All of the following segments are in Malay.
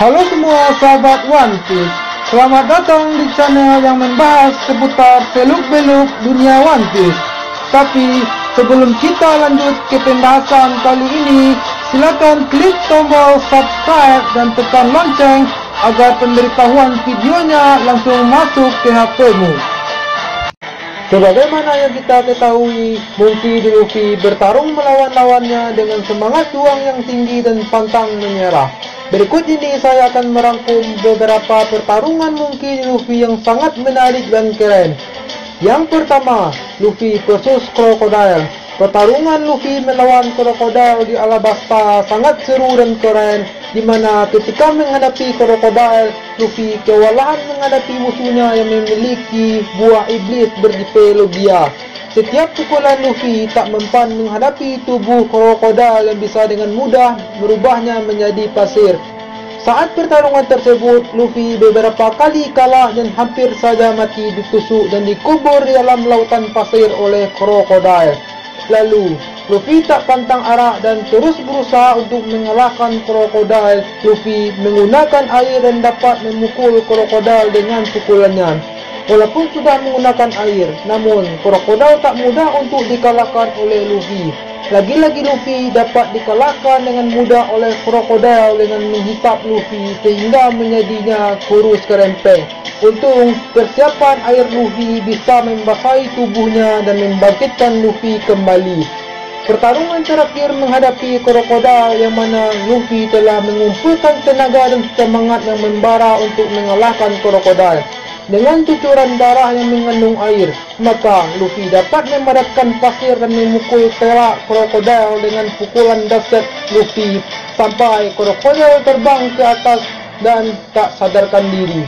Halo semua sahabat One Piece, selamat datang di channel yang membahas seputar seluk-beluk dunia One Piece. Tapi sebelum kita lanjut ke pembahasan kali ini, silakan klik tombol subscribe dan tekan lonceng agar pemberitahuan videonya langsung masuk ke HP-mu. Sebagaimana yang kita ketahui, Monkey D. Luffy bertarung melawan lawannya dengan semangat juang yang tinggi dan pantang menyerah. Berikut ini saya akan merangkum beberapa pertarungan Monkey D. Luffy yang sangat menarik dan keren. Yang pertama, Luffy versus Crocodile. Pertarungan Luffy melawan Crocodile di Alabasta sangat seru dan keren, di mana ketika menghadapi Crocodile, Luffy kewalahan menghadapi musuhnya yang memiliki buah iblis bertipe Logia. Setiap pukulan Luffy tak mempan menghadapi tubuh Crocodile yang bisa dengan mudah merubahnya menjadi pasir. Saat pertarungan tersebut, Luffy beberapa kali kalah dan hampir saja mati ditusuk dan dikubur di dalam lautan pasir oleh Crocodile. Lalu, Luffy tak pantang arah dan terus berusaha untuk mengalahkan Crocodile. Luffy menggunakan air dan dapat memukul Crocodile dengan pukulannya. Walaupun sudah menggunakan air, namun Crocodile tak mudah untuk dikalahkan oleh Luffy. Lagi-lagi Luffy dapat dikalahkan dengan mudah oleh Crocodile dengan menghisap Luffy sehingga menjadinya kurus kerempeng. Untung persiapan air Luffy bisa membasahi tubuhnya dan membangkitkan Luffy kembali. Pertarungan terakhir menghadapi Crocodile yang mana Luffy telah mengumpulkan tenaga dan semangat yang membara untuk mengalahkan Crocodile. Dengan cucuran darah yang mengandung air, maka Luffy dapat memadatkan pasir dan memukul telak Crocodile dengan pukulan dahsyat Luffy sampai Crocodile terbang ke atas dan tak sadarkan diri.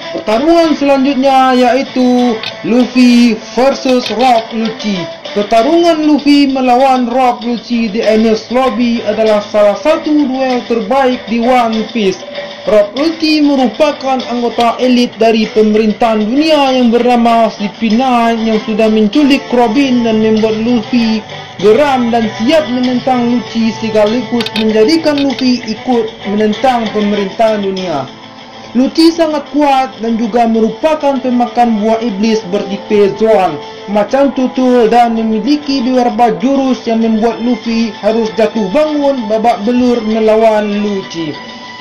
Pertarungan selanjutnya yaitu Luffy versus Rob Lucci. Pertarungan Luffy melawan Rob Lucci di Enies Lobby adalah salah satu duel terbaik di One Piece. Rob Lucci merupakan anggota elit dari pemerintahan dunia yang bernama CP9 yang sudah menculik Robin dan membuat Luffy geram dan siap menentang Lucci sekaligus menjadikan Luffy ikut menentang pemerintahan dunia. Lucci sangat kuat dan juga merupakan pemakan buah iblis bertipe Zoan, macam tutul, dan memiliki beberapa jurus yang membuat Luffy harus jatuh bangun babak belur melawan Lucci.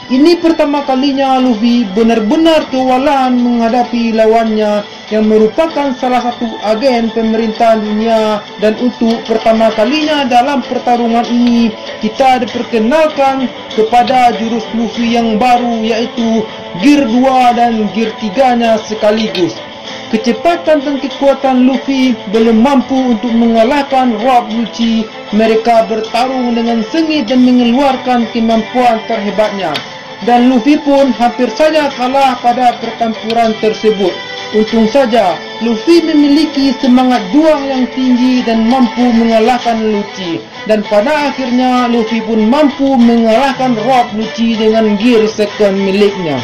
Ini pertama kalinya Luffy benar-benar kewalahan menghadapi lawannya yang merupakan salah satu agen pemerintahan dunia, dan untuk pertama kalinya dalam pertarungan ini kita diperkenalkan kepada jurus Luffy yang baru yaitu Gear 2 dan Gear 3-nya sekaligus. Kecepatan dan kekuatan Luffy belum mampu untuk mengalahkan Rob Lucci. Mereka bertarung dengan sengit dan mengeluarkan kemampuan terhebatnya. Dan Luffy pun hampir saja kalah pada pertempuran tersebut. Untung saja Luffy memiliki semangat juang yang tinggi dan mampu mengalahkan Lucci. Dan pada akhirnya Luffy pun mampu mengalahkan Rob Lucci dengan gear second miliknya.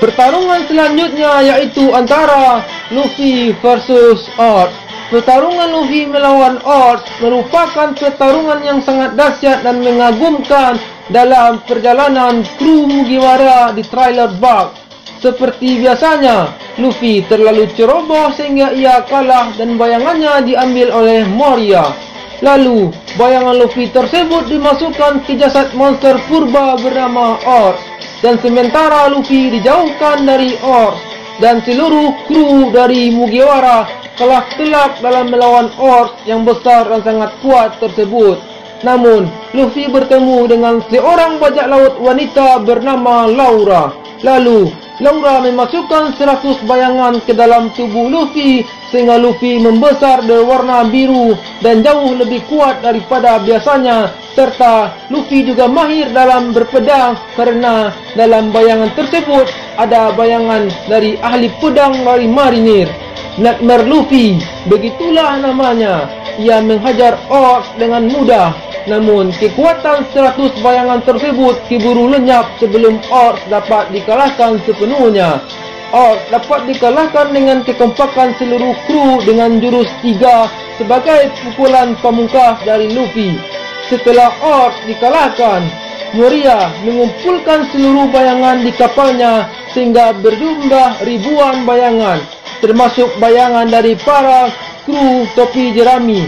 Pertarungan selanjutnya yaitu antara Luffy versus Odd. Pertarungan Luffy melawan Odd merupakan pertarungan yang sangat dahsyat dan mengagumkan dalam perjalanan kru Mugiwara di Thriller Bark. Seperti biasanya, Luffy terlalu ceroboh sehingga ia kalah dan bayangannya diambil oleh Moria. Lalu, bayangan Luffy tersebut dimasukkan ke jasad monster purba bernama Ors. Dan sementara Luffy dijauhkan dari Ors dan seluruh kru dari Mugiwara telah telak dalam melawan Ors yang besar dan sangat kuat tersebut. Namun, Luffy bertemu dengan seorang bajak laut wanita bernama Laura. Lalu, Laura memasukkan 100 bayangan ke dalam tubuh Luffy sehingga Luffy membesar berwarna biru dan jauh lebih kuat daripada biasanya. Serta Luffy juga mahir dalam berpedang karena dalam bayangan tersebut ada bayangan dari ahli pedang dari marinir. Nightmare Luffy, begitulah namanya. Ia menghajar Oars dengan mudah. Namun kekuatan 100 bayangan tersebut keburu lenyap sebelum Oars dapat dikalahkan sepenuhnya. Oars dapat dikalahkan dengan kekompakan seluruh kru dengan jurus 3 sebagai pukulan pamungkas dari Luffy. Setelah Orc dikalahkan, Moria mengumpulkan seluruh bayangan di kapalnya sehingga berjumlah ribuan bayangan, termasuk bayangan dari para kru topi jerami.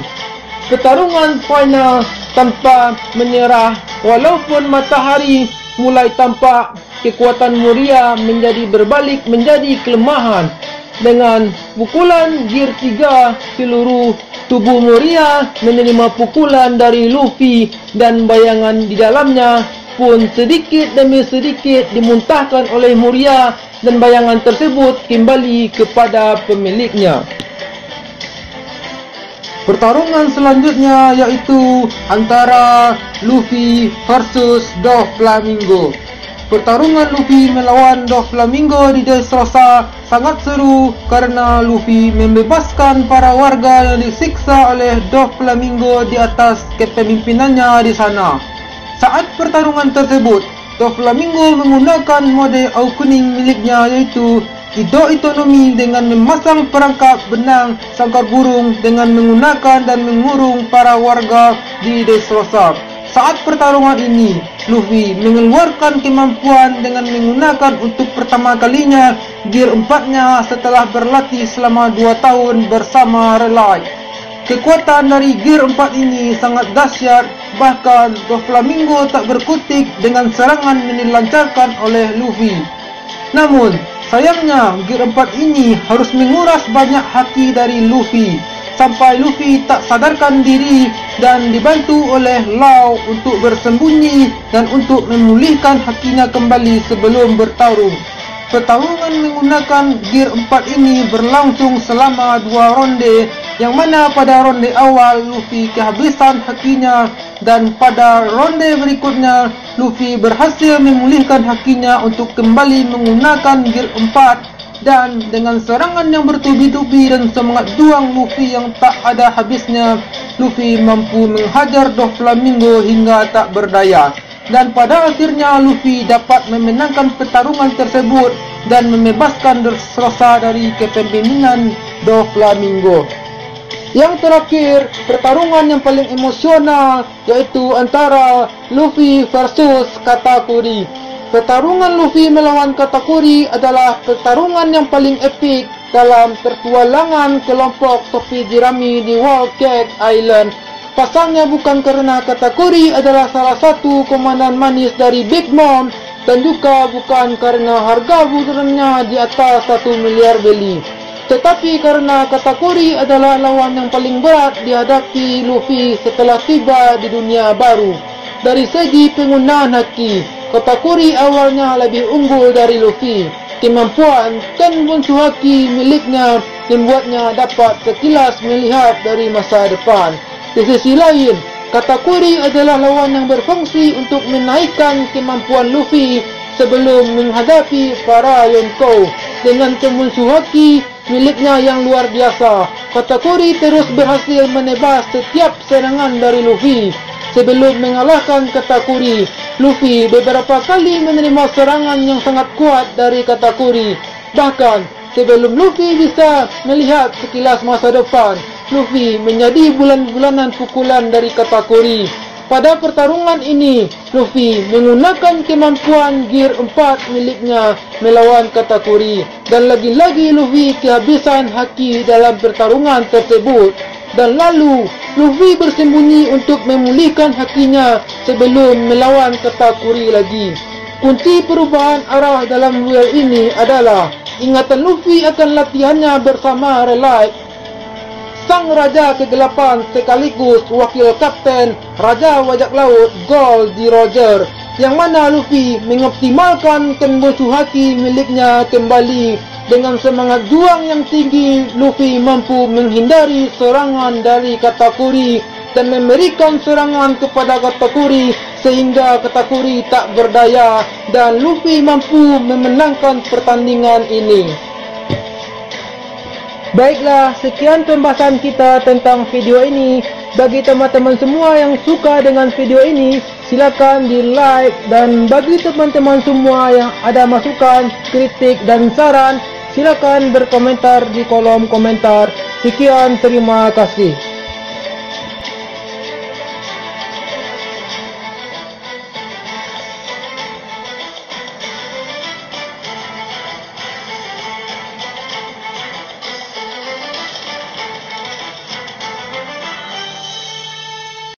Pertarungan final tanpa menyerah. Walaupun matahari mulai tampak, kekuatan Moria menjadi berbalik menjadi kelemahan. Dengan pukulan gear 3, seluruh tubuh Moria menerima pukulan dari Luffy dan bayangan di dalamnya pun sedikit demi sedikit dimuntahkan oleh Moria dan bayangan tersebut kembali kepada pemiliknya. Pertarungan selanjutnya yaitu antara Luffy versus Doflamingo. Pertarungan Luffy melawan Doflamingo di Dressrosa sangat seru karena Luffy membebaskan para warga yang disiksa oleh Doflamingo di atas kepemimpinannya di sana. Saat pertarungan tersebut, Doflamingo menggunakan mode awakening miliknya yaitu Ido Itonomi dengan memasang perangkap benang sangkar burung dengan menggunakan dan mengurung para warga di Dressrosa. Saat pertarungan ini, Luffy mengeluarkan kemampuan dengan menggunakan untuk pertama kalinya gear 4-nya setelah berlatih selama 2 tahun bersama Relight. Kekuatan dari gear 4 ini sangat dahsyat, bahkan Doflamingo tak berkutik dengan serangan yang dilancarkan oleh Luffy. Namun, sayangnya gear 4 ini harus menguras banyak haki dari Luffy, sampai Luffy tak sadarkan diri dan dibantu oleh Law untuk bersembunyi dan untuk memulihkan hakinya kembali sebelum bertarung. Pertarungan menggunakan gear 4 ini berlangsung selama 2 ronde, yang mana pada ronde awal Luffy kehabisan hakinya dan pada ronde berikutnya Luffy berhasil memulihkan hakinya untuk kembali menggunakan gear 4, dan dengan serangan yang bertubi-tubi dan semangat juang Luffy yang tak ada habisnya, Luffy mampu menghajar Doflamingo hingga tak berdaya. Dan pada akhirnya Luffy dapat memenangkan pertarungan tersebut dan membebaskan Dressrosa dari kepemimpinan Doflamingo. Yang terakhir, pertarungan yang paling emosional yaitu antara Luffy versus Katakuri. Pertarungan Luffy melawan Katakuri adalah pertarungan yang paling epik dalam pertualangan kelompok topi jerami di Whole Cake Island. Pasalnya bukan karena Katakuri adalah salah satu komandan manis dari Big Mom, dan juga bukan karena harga budurnya di atas 1 miliar beli, tetapi karena Katakuri adalah lawan yang paling berat dihadapi Luffy setelah tiba di dunia baru. Dari segi penggunaan haki, Katakuri awalnya lebih unggul dari Luffy. Kemampuan Kenbunsu haki miliknya membuatnya dapat sekilas melihat dari masa depan. Di sisi lain, Katakuri adalah lawan yang berfungsi untuk menaikkan kemampuan Luffy sebelum menghadapi para Yonkou. Dengan Kenbunsu haki miliknya yang luar biasa, Katakuri terus berhasil menebas setiap serangan dari Luffy. Sebelum mengalahkan Katakuri, Luffy beberapa kali menerima serangan yang sangat kuat dari Katakuri. Bahkan, sebelum Luffy bisa melihat sekilas masa depan, Luffy menjadi bulan-bulanan pukulan dari Katakuri. Pada pertarungan ini, Luffy menggunakan kemampuan gear 4 miliknya melawan Katakuri. Dan lagi-lagi Luffy kehabisan haki dalam pertarungan tersebut. Dan lalu, Luffy bersembunyi untuk memulihkan hakinya sebelum melawan Katakuri lagi. Kunci perubahan arah dalam duel ini adalah ingatan Luffy akan latihannya bersama Relight, sang Raja Kegelapan sekaligus wakil kapten Raja Bajak Laut Gold di Roger, yang mana Luffy mengoptimalkan Kenbunsu haki miliknya kembali. Dengan semangat juang yang tinggi, Luffy mampu menghindari serangan dari Katakuri dan memberikan serangan kepada Katakuri sehingga Katakuri tak berdaya, dan Luffy mampu memenangkan pertandingan ini. Baiklah, sekian pembahasan kita tentang video ini. Bagi teman-teman semua yang suka dengan video ini, silakan di like, dan bagi teman-teman semua yang ada masukan, kritik dan saran, silakan berkomentar di kolom komentar. Sekian, terima kasih.